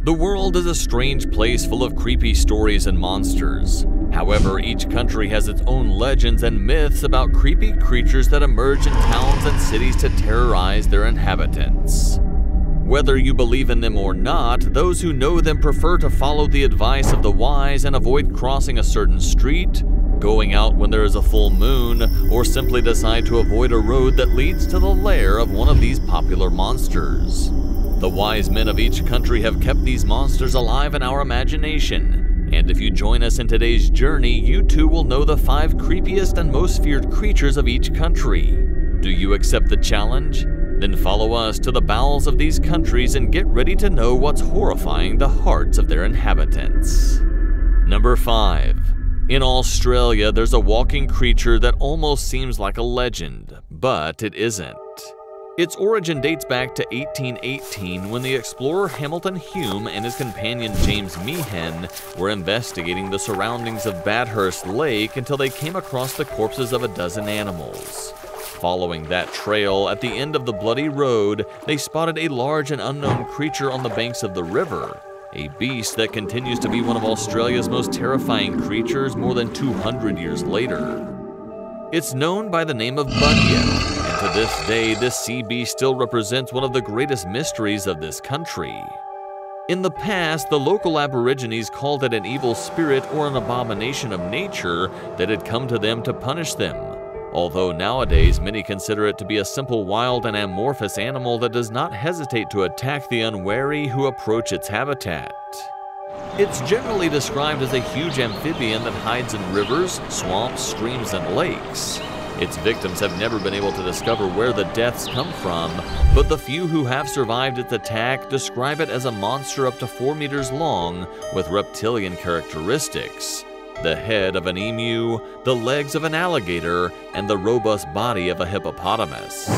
The world is a strange place full of creepy stories and monsters. However, each country has its own legends and myths about creepy creatures that emerge in towns and cities to terrorize their inhabitants. Whether you believe in them or not, those who know them prefer to follow the advice of the wise and avoid crossing a certain street, going out when there is a full moon, or simply decide to avoid a road that leads to the lair of one of these popular monsters. The wise men of each country have kept these monsters alive in our imagination, and if you join us in today's journey, you too will know the 5 creepiest and most feared creatures of each country. Do you accept the challenge? Then follow us to the bowels of these countries and get ready to know what's horrifying the hearts of their inhabitants. Number 5. In Australia, there's a walking creature that almost seems like a legend, but it isn't. Its origin dates back to 1818 when the explorer Hamilton Hume and his companion James Meehan were investigating the surroundings of Bathurst Lake until they came across the corpses of a dozen animals. Following that trail, at the end of the bloody road, they spotted a large and unknown creature on the banks of the river, a beast that continues to be one of Australia's most terrifying creatures more than 200 years later. It's known by the name of Bunyip, and to this day, this sea beast still represents one of the greatest mysteries of this country. In the past, the local Aborigines called it an evil spirit or an abomination of nature that had come to them to punish them, although nowadays many consider it to be a simple wild and amorphous animal that does not hesitate to attack the unwary who approach its habitat. It's generally described as a huge amphibian that hides in rivers, swamps, streams, and lakes. Its victims have never been able to discover where the deaths come from, but the few who have survived its attack describe it as a monster up to 4 meters long with reptilian characteristics: the head of an emu, the legs of an alligator, and the robust body of a hippopotamus.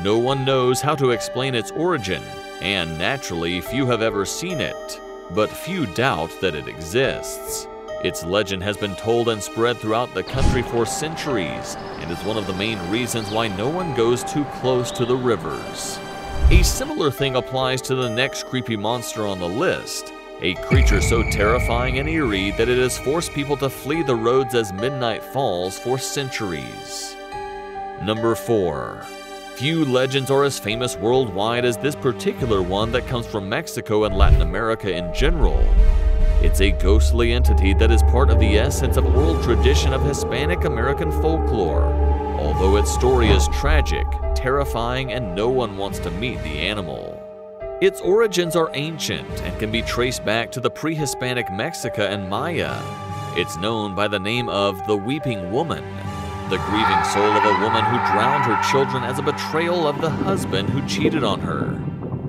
No one knows how to explain its origin, and naturally few have ever seen it, but few doubt that it exists. Its legend has been told and spread throughout the country for centuries, and is one of the main reasons why no one goes too close to the rivers. A similar thing applies to the next creepy monster on the list, a creature so terrifying and eerie that it has forced people to flee the roads as midnight falls for centuries. Number 4. Few legends are as famous worldwide as this particular one that comes from Mexico and Latin America in general. It's a ghostly entity that is part of the essence of oral tradition of Hispanic American folklore, although its story is tragic, terrifying, and no one wants to meet the animal. Its origins are ancient and can be traced back to the pre-Hispanic Mexica and Maya. It's known by the name of the Weeping Woman, the grieving soul of a woman who drowned her children as a betrayal of the husband who cheated on her.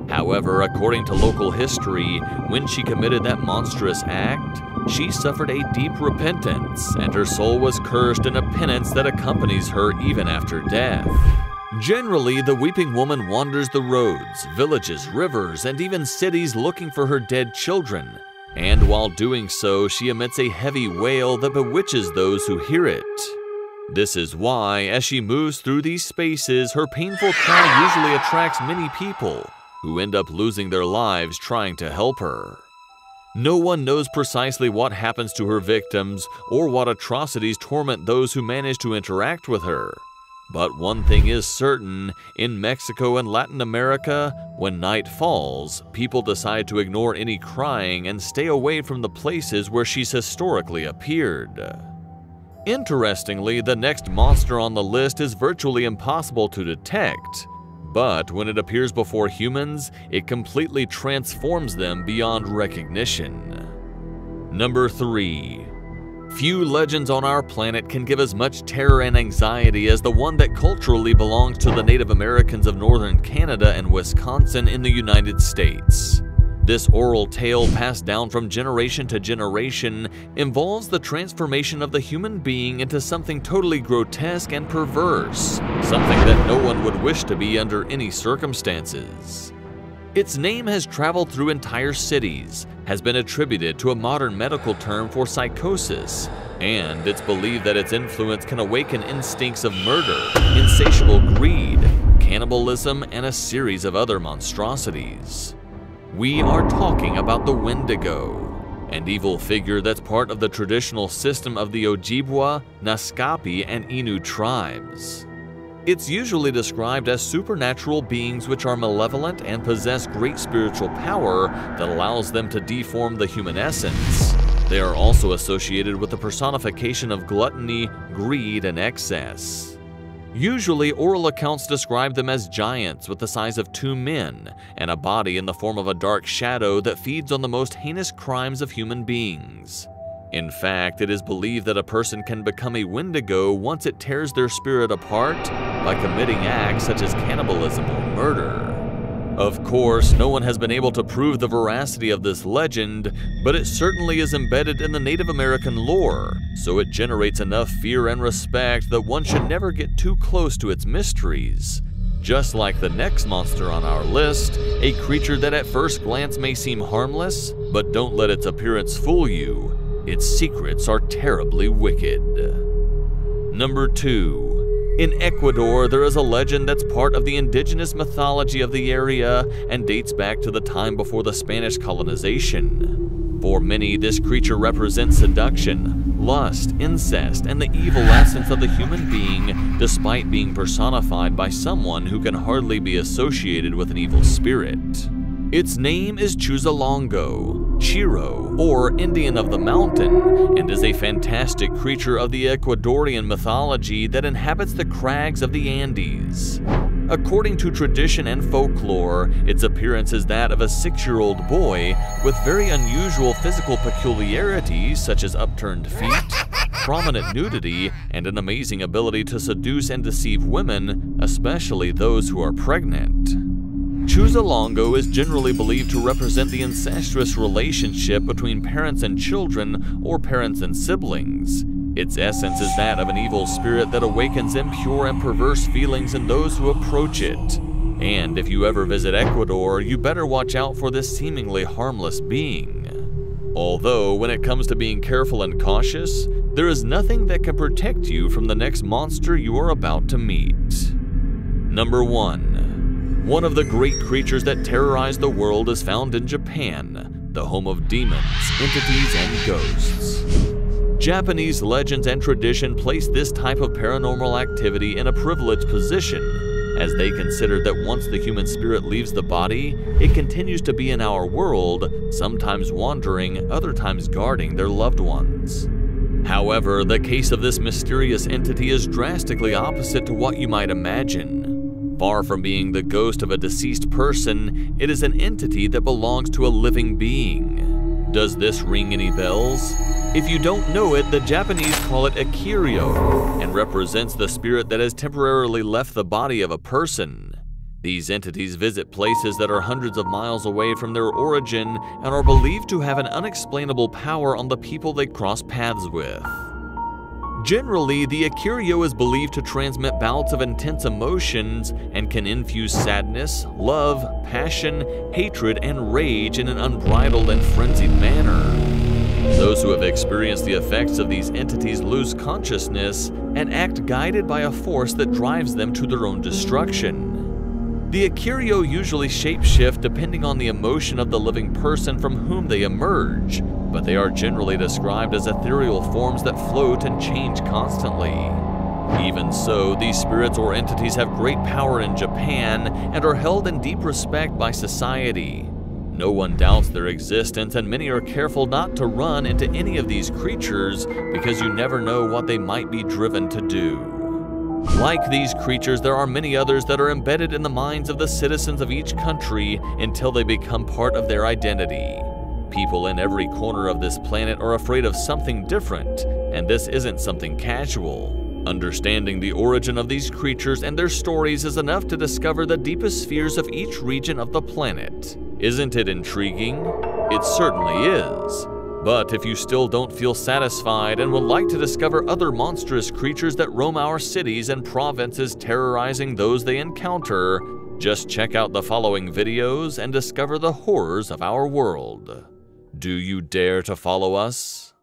However, according to local history, when she committed that monstrous act, she suffered a deep repentance, and her soul was cursed in a penance that accompanies her even after death. Generally, the Weeping Woman wanders the roads, villages, rivers, and even cities looking for her dead children, and while doing so, she emits a heavy wail that bewitches those who hear it. This is why, as she moves through these spaces, her painful cry usually attracts many people, who end up losing their lives trying to help her. No one knows precisely what happens to her victims or what atrocities torment those who manage to interact with her. But one thing is certain, in Mexico and Latin America, when night falls, people decide to ignore any crying and stay away from the places where she's historically appeared. Interestingly, the next monster on the list is virtually impossible to detect, but when it appears before humans, it completely transforms them beyond recognition. Number 3. Few legends on our planet can give as much terror and anxiety as the one that culturally belongs to the Native Americans of northern Canada and Wisconsin in the United States. This oral tale passed down from generation to generation involves the transformation of the human being into something totally grotesque and perverse, something that no one would wish to be under any circumstances. Its name has traveled through entire cities, has been attributed to a modern medical term for psychosis, and it's believed that its influence can awaken instincts of murder, insatiable greed, cannibalism, and a series of other monstrosities. We are talking about the Wendigo, an evil figure that's part of the traditional system of the Ojibwa, Naskapi, and Innu tribes. It's usually described as supernatural beings which are malevolent and possess great spiritual power that allows them to deform the human essence. They are also associated with the personification of gluttony, greed, and excess. Usually, oral accounts describe them as giants with the size of 2 men and a body in the form of a dark shadow that feeds on the most heinous crimes of human beings. In fact, it is believed that a person can become a Wendigo once it tears their spirit apart by committing acts such as cannibalism or murder. Of course, no one has been able to prove the veracity of this legend, but it certainly is embedded in the Native American lore, so it generates enough fear and respect that one should never get too close to its mysteries. Just like the next monster on our list, a creature that at first glance may seem harmless, but don't let its appearance fool you. Its secrets are terribly wicked. Number 2. In Ecuador, there is a legend that's part of the indigenous mythology of the area and dates back to the time before the Spanish colonization. For many, this creature represents seduction, lust, incest, and the evil essence of the human being, despite being personified by someone who can hardly be associated with an evil spirit. Its name is Chuzalongo, Chiro, or Indian of the Mountain, and is a fantastic creature of the Ecuadorian mythology that inhabits the crags of the Andes. According to tradition and folklore, its appearance is that of a 6-year-old boy with very unusual physical peculiarities such as upturned feet, prominent nudity, and an amazing ability to seduce and deceive women, especially those who are pregnant. Chuzalongo is generally believed to represent the incestuous relationship between parents and children or parents and siblings. Its essence is that of an evil spirit that awakens impure and perverse feelings in those who approach it. And if you ever visit Ecuador, you better watch out for this seemingly harmless being. Although, when it comes to being careful and cautious, there is nothing that can protect you from the next monster you are about to meet. Number 1. One of the great creatures that terrorize the world is found in Japan, the home of demons, entities, and ghosts. Japanese legends and tradition place this type of paranormal activity in a privileged position, as they consider that once the human spirit leaves the body, it continues to be in our world, sometimes wandering, other times guarding their loved ones. However, the case of this mysterious entity is drastically opposite to what you might imagine. Far from being the ghost of a deceased person, it is an entity that belongs to a living being. Does this ring any bells? If you don't know it, the Japanese call it Ekiryo, and represents the spirit that has temporarily left the body of a person. These entities visit places that are hundreds of miles away from their origin and are believed to have an unexplainable power on the people they cross paths with. Generally, the Ekiryo is believed to transmit bouts of intense emotions and can infuse sadness, love, passion, hatred, and rage in an unbridled and frenzied manner. Those who have experienced the effects of these entities lose consciousness and act guided by a force that drives them to their own destruction. The Ekiryo usually shapeshift depending on the emotion of the living person from whom they emerge, but they are generally described as ethereal forms that float and change constantly. Even so, these spirits or entities have great power in Japan and are held in deep respect by society. No one doubts their existence, and many are careful not to run into any of these creatures because you never know what they might be driven to do. Like these creatures, there are many others that are embedded in the minds of the citizens of each country until they become part of their identity. People in every corner of this planet are afraid of something different, and this isn't something casual. Understanding the origin of these creatures and their stories is enough to discover the deepest fears of each region of the planet. Isn't it intriguing? It certainly is. But if you still don't feel satisfied and would like to discover other monstrous creatures that roam our cities and provinces terrorizing those they encounter, just check out the following videos and discover the horrors of our world. Do you dare to follow us?